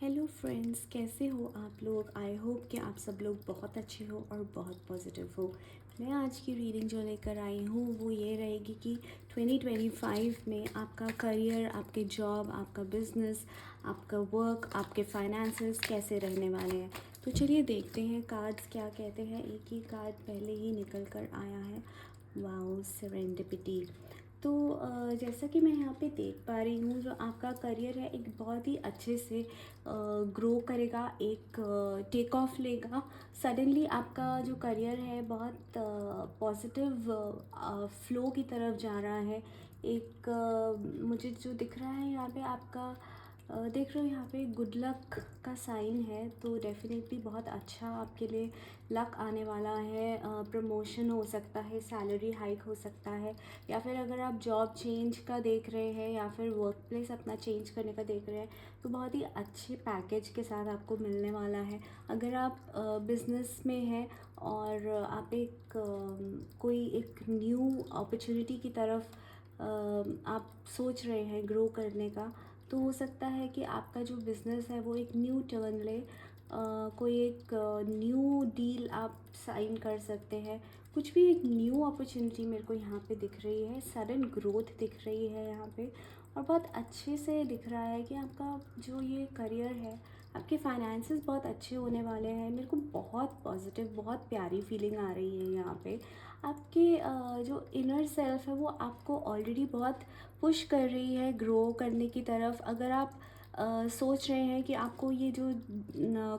Hello friends, कैसे हो आप लोग। आई होप कि आप सब लोग बहुत अच्छे हो और बहुत पॉजिटिव हो। मैं आज की रीडिंग जो लेकर आई हूँ वो ये रहेगी कि 2025 में आपका करियर, आपके जॉब, आपका बिजनेस, आपका वर्क, आपके फाइनेंसेस कैसे रहने वाले हैं। तो चलिए देखते हैं कार्ड्स क्या कहते हैं। एक ही कार्ड पहले ही निकल कर आया है, वाओ सेरेंडिपिटी। तो जैसा कि मैं यहाँ पे देख पा रही हूँ, जो आपका करियर है एक बहुत ही अच्छे से ग्रो करेगा, एक टेक ऑफ लेगा। सडनली आपका जो करियर है बहुत पॉजिटिव फ्लो की तरफ जा रहा है। एक मुझे जो दिख रहा है यहाँ पे आपका देख रहे हो, यहाँ पे गुड लक का साइन है। तो डेफिनेटली बहुत अच्छा आपके लिए लक आने वाला है। प्रमोशन हो सकता है, सैलरी हाइक हो सकता है, या फिर अगर आप जॉब चेंज का देख रहे हैं या फिर वर्क प्लेस अपना चेंज करने का देख रहे हैं तो बहुत ही अच्छे पैकेज के साथ आपको मिलने वाला है। अगर आप बिज़नेस में हैं और आप एक कोई एक न्यू अपॉर्चुनिटी की तरफ आप सोच रहे हैं ग्रो करने का, तो हो सकता है कि आपका जो बिज़नेस है वो एक न्यू टर्न ले। कोई एक न्यू डील आप साइन कर सकते हैं। कुछ भी एक न्यू अपॉर्चुनिटी मेरे को यहाँ पे दिख रही है, सडन ग्रोथ दिख रही है यहाँ पे। और बहुत अच्छे से दिख रहा है कि आपका जो ये करियर है, आपके फाइनेंसेस बहुत अच्छे होने वाले हैं। मेरे को बहुत पॉजिटिव, बहुत प्यारी फीलिंग आ रही है यहाँ पे। आपके जो इनर सेल्फ है वो आपको ऑलरेडी बहुत पुश कर रही है ग्रो करने की तरफ। अगर आप सोच रहे हैं कि आपको ये जो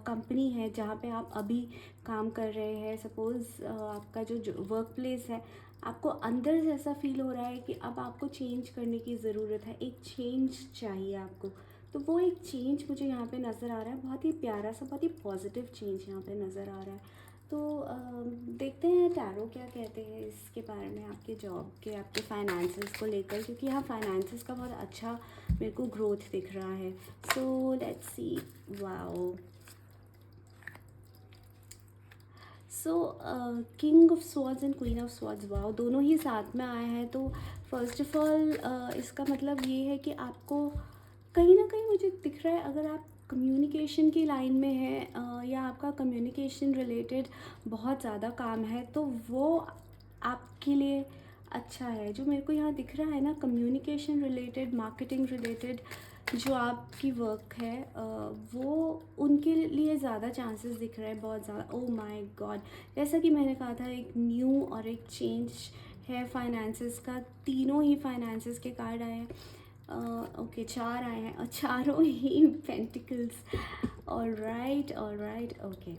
कंपनी है जहाँ पे आप अभी काम कर रहे हैं, सपोज़ आपका जो वर्क प्लेस है, आपको अंदर से ऐसा फील हो रहा है कि अब आपको चेंज करने की ज़रूरत है, एक चेंज चाहिए आपको। तो वो एक चेंज मुझे यहाँ पे नज़र आ रहा है, बहुत ही प्यारा सा, बहुत ही पॉजिटिव चेंज यहाँ पे नज़र आ रहा है। तो देखते हैं टैरो क्या कहते हैं इसके बारे में, आपके जॉब के, आपके फाइनेंसेस को लेकर, क्योंकि यहाँ फाइनेंसेस का बहुत अच्छा मेरे को ग्रोथ दिख रहा है। So let's see. Wow. So king of swords and queen of swords, wow, दोनों ही साथ में आए हैं। तो फर्स्ट ऑफ ऑल इसका मतलब ये है कि आपको कहीं ना कहीं मुझे दिख रहा है, अगर आप कम्युनिकेशन की लाइन में है या आपका कम्युनिकेशन रिलेटेड बहुत ज़्यादा काम है, तो वो आपके लिए अच्छा है। जो मेरे को यहाँ दिख रहा है ना, कम्युनिकेशन रिलेटेड, मार्केटिंग रिलेटेड जो आपकी वर्क है वो उनके लिए ज़्यादा चांसेस दिख रहे हैं, बहुत ज़्यादा। ओह माय गॉड, जैसा कि मैंने कहा था, एक न्यू और एक चेंज है फाइनेंसेस का। तीनों ही फाइनेंसेस के कार्ड आए हैं। ओके, चार आए हैं और चारों ही पेंटिकल्स। ऑलराइट, ओके,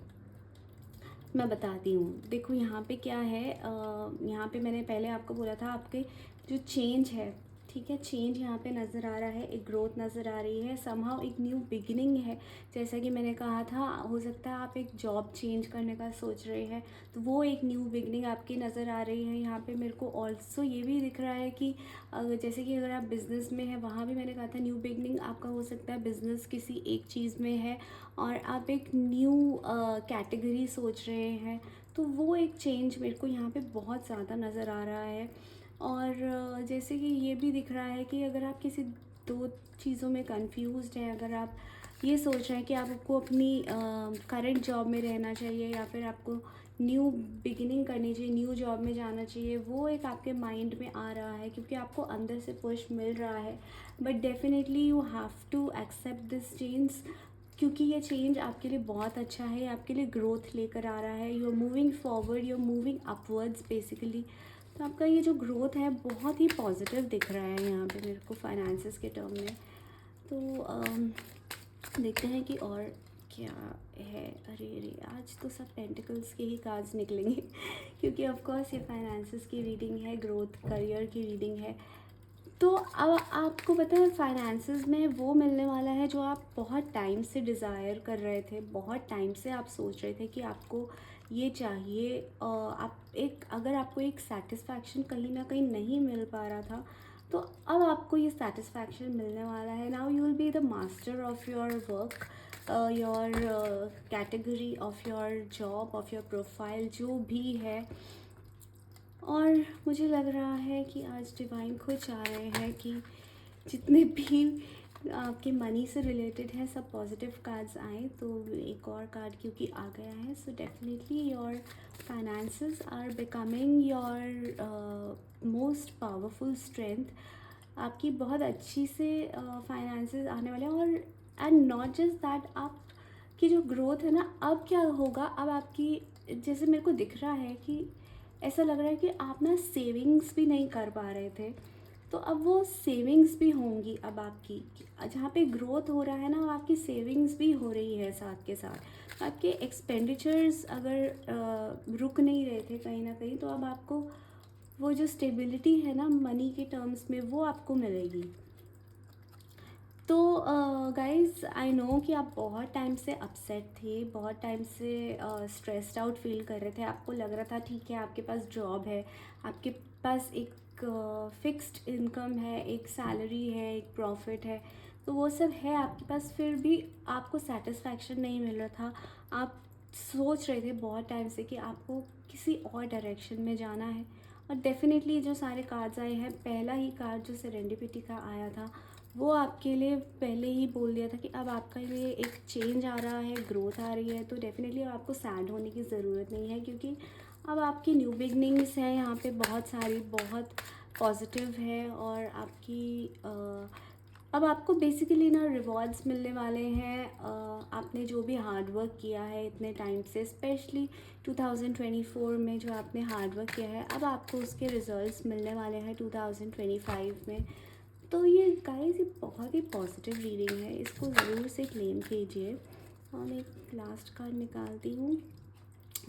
मैं बताती हूँ। देखो यहाँ पे क्या है, यहाँ पे मैंने पहले आपको बोला था, आपके जो चेंज है, ठीक है, चेंज यहाँ पे नज़र आ रहा है, एक ग्रोथ नज़र आ रही है, समहाउ एक न्यू बिगिनिंग है। जैसा कि मैंने कहा था, हो सकता है आप एक जॉब चेंज करने का सोच रहे हैं, तो वो एक न्यू बिगिनिंग आपकी नज़र आ रही है। यहाँ पे मेरे को ऑल्सो ये भी दिख रहा है कि जैसे कि अगर आप बिज़नेस में हैं, वहाँ भी मैंने कहा था न्यू बिगिनिंग आपका हो सकता है। बिज़नेस किसी एक चीज़ में है और आप एक न्यू कैटेगरी सोच रहे हैं, तो वो एक चेंज मेरे को यहाँ पे बहुत ज़्यादा नज़र आ रहा है। और जैसे कि ये भी दिख रहा है कि अगर आप किसी दो चीज़ों में कंफ्यूज्ड हैं, अगर आप ये सोच रहे हैं कि आपको अपनी करंट जॉब में रहना चाहिए या फिर आपको न्यू बिगिनिंग करनी चाहिए, न्यू जॉब में जाना चाहिए, वो एक आपके माइंड में आ रहा है क्योंकि आपको अंदर से पुश मिल रहा है। But definitely you have to accept this change, क्योंकि ये चेंज आपके लिए बहुत अच्छा है, ये आपके लिए ग्रोथ लेकर आ रहा है। You are moving forward, you are moving upwards basically. तो आपका ये जो ग्रोथ है बहुत ही पॉजिटिव दिख रहा है यहाँ पे मेरे को फाइनेंसेस के टर्म में। तो देखते हैं कि और क्या है। अरे आज तो सब पेंटिकल्स के ही कार्ड्स निकलेंगे क्योंकि ऑफ कोर्स ये फाइनेंसेस की रीडिंग है, ग्रोथ करियर की रीडिंग है। तो अब आपको पता है फाइनेंसेस में वो मिलने वाला है जो आप बहुत टाइम से डिज़ायर कर रहे थे, बहुत टाइम से आप सोच रहे थे कि आपको ये चाहिए। आप एक, अगर आपको एक सेटिस्फैक्शन कहीं ना कहीं नहीं मिल पा रहा था, तो अब आपको ये सेटिस्फैक्शन मिलने वाला है। Now you will be the master of your work, your category, of your job, of your profile, जो भी है। और मुझे लग रहा है कि आज डिवाइन खुद चाह रहे हैं कि जितने भी आपके मनी से रिलेटेड है, सब पॉजिटिव कार्ड्स आए। तो एक और कार्ड क्योंकि आ गया है, so definitely your finances are becoming your most powerful strength. आपकी बहुत अच्छी से फाइनेंसेस आने वाले हैं। और एंड नॉट जस्ट दैट, आपकी जो ग्रोथ है ना, अब क्या होगा, अब आपकी जैसे मेरे को दिख रहा है कि ऐसा लग रहा है कि आप ना सेविंग्स भी नहीं कर पा रहे थे, तो अब वो सेविंग्स भी होंगी अब आपकी। जहाँ पे ग्रोथ हो रहा है ना, आपकी सेविंग्स भी हो रही है साथ के साथ। आपके एक्सपेंडिचर्स अगर रुक नहीं रहे थे कहीं ना कहीं, तो अब आपको वो जो स्टेबिलिटी है ना मनी के टर्म्स में, वो आपको मिलेगी। तो गाइज़, आई नो कि आप बहुत टाइम से अपसेट थे, बहुत टाइम से स्ट्रेस्ड आउट फील कर रहे थे। आपको लग रहा था ठीक है, आपके पास जॉब है, आपके पास एक फिक्स्ड इनकम है, एक सैलरी है, एक प्रॉफिट है, तो वो सब है आपके पास, फिर भी आपको सेटिस्फैक्शन नहीं मिल रहा था। आप सोच रहे थे बहुत टाइम से कि आपको किसी और डायरेक्शन में जाना है। और डेफिनेटली जो सारे कार्ड्स आए हैं, पहला ही कार्ड जो सेरेंडिपिटी का आया था, वो आपके लिए पहले ही बोल दिया था कि अब आपके लिए एक चेंज आ रहा है, ग्रोथ आ रही है। तो डेफिनेटली अब आपको सैड होने की ज़रूरत नहीं है, क्योंकि अब आपकी न्यू बिगनिंग्स हैं यहाँ पे बहुत सारी, बहुत पॉजिटिव है। और आपकी अब आपको बेसिकली ना रिवॉर्ड्स मिलने वाले हैं। आपने जो भी हार्ड वर्क किया है इतने टाइम से, स्पेशली 2024 में जो आपने हार्ड वर्क किया है, अब आपको उसके रिजल्ट्स मिलने वाले हैं 2025 में। तो ये गाइस, ये बहुत ही पॉजिटिव रीडिंग है, इसको ज़रूर से क्लेम कीजिए। और मैं एक लास्ट कार्ड निकालती हूँ।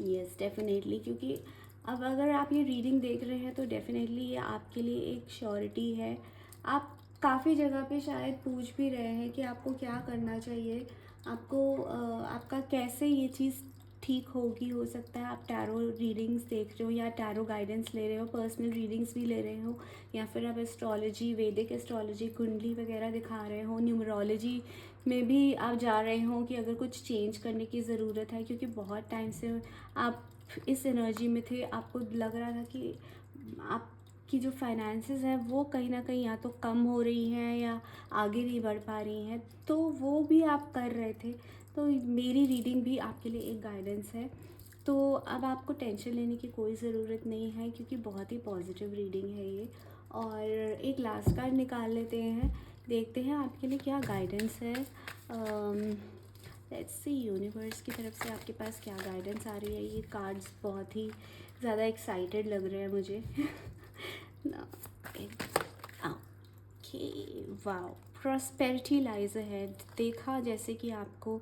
यस, डेफिनेटली, क्योंकि अब अगर आप ये रीडिंग देख रहे हैं तो डेफिनेटली ये आपके लिए एक श्योरिटी है। आप काफ़ी जगह पे शायद पूछ भी रहे हैं कि आपको क्या करना चाहिए, आपको आपका कैसे ये चीज़ ठीक होगी। हो सकता है आप टैरो रीडिंग्स देख रहे हो, या टैरो गाइडेंस ले रहे हो, पर्सनल रीडिंग्स भी ले रहे हो, या फिर आप एस्ट्रोलॉजी, वैदिक एस्ट्रोलॉजी, कुंडली वगैरह दिखा रहे हो, न्यूमरोलॉजी में भी आप जा रहे हो कि अगर कुछ चेंज करने की ज़रूरत है, क्योंकि बहुत टाइम से आप इस एनर्जी में थे। आपको लग रहा था कि आपकी जो फाइनेंसेस हैं वो कहीं ना कहीं या तो कम हो रही हैं या आगे नहीं बढ़ पा रही हैं, तो वो भी आप कर रहे थे। तो मेरी रीडिंग भी आपके लिए एक गाइडेंस है। तो अब आपको टेंशन लेने की कोई ज़रूरत नहीं है, क्योंकि बहुत ही पॉजिटिव रीडिंग है ये। और एक लास्ट कार्ड निकाल लेते हैं, देखते हैं आपके लिए क्या गाइडेंस है। लेट्स सी यूनिवर्स की तरफ से आपके पास क्या गाइडेंस आ रही है। ये कार्ड्स बहुत ही ज़्यादा एक्साइटेड लग रहे हैं मुझे। Okay, wow, prosperity lies ahead. देखा, जैसे कि आपको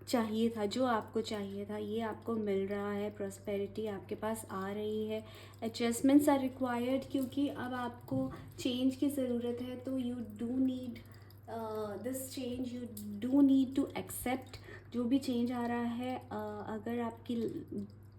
चाहिए था, जो आपको चाहिए था ये आपको मिल रहा है। प्रॉस्पेरिटी आपके पास आ रही है। एडजस्टमेंट्स आर रिक्वायर्ड, क्योंकि अब आपको चेंज की ज़रूरत है। तो you do need this change, you do need to accept जो भी चेंज आ रहा है। अगर आपकी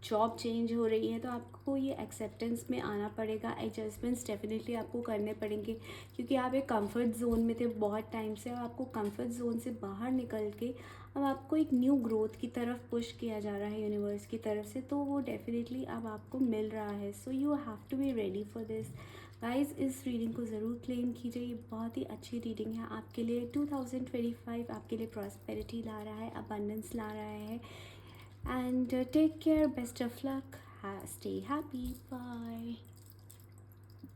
जॉब चेंज हो रही है तो आपको ये एक्सेप्टेंस में आना पड़ेगा। एडजस्टमेंट्स डेफिनेटली आपको करने पड़ेंगे, क्योंकि आप एक कंफर्ट जोन में थे बहुत टाइम से। आपको कंफर्ट जोन से बाहर निकल के अब आपको एक न्यू ग्रोथ की तरफ पुश किया जा रहा है यूनिवर्स की तरफ से, तो वो डेफिनेटली अब आपको मिल रहा है। So you have to be ready for this guys. इस रीडिंग को ज़रूर क्लेम कीजिए, ये बहुत ही अच्छी रीडिंग है आपके लिए। 2025 आपके लिए प्रॉस्पेरिटी ला रहा है, अबंडेंस ला रहा है। And take care, best of luck, stay happy, bye.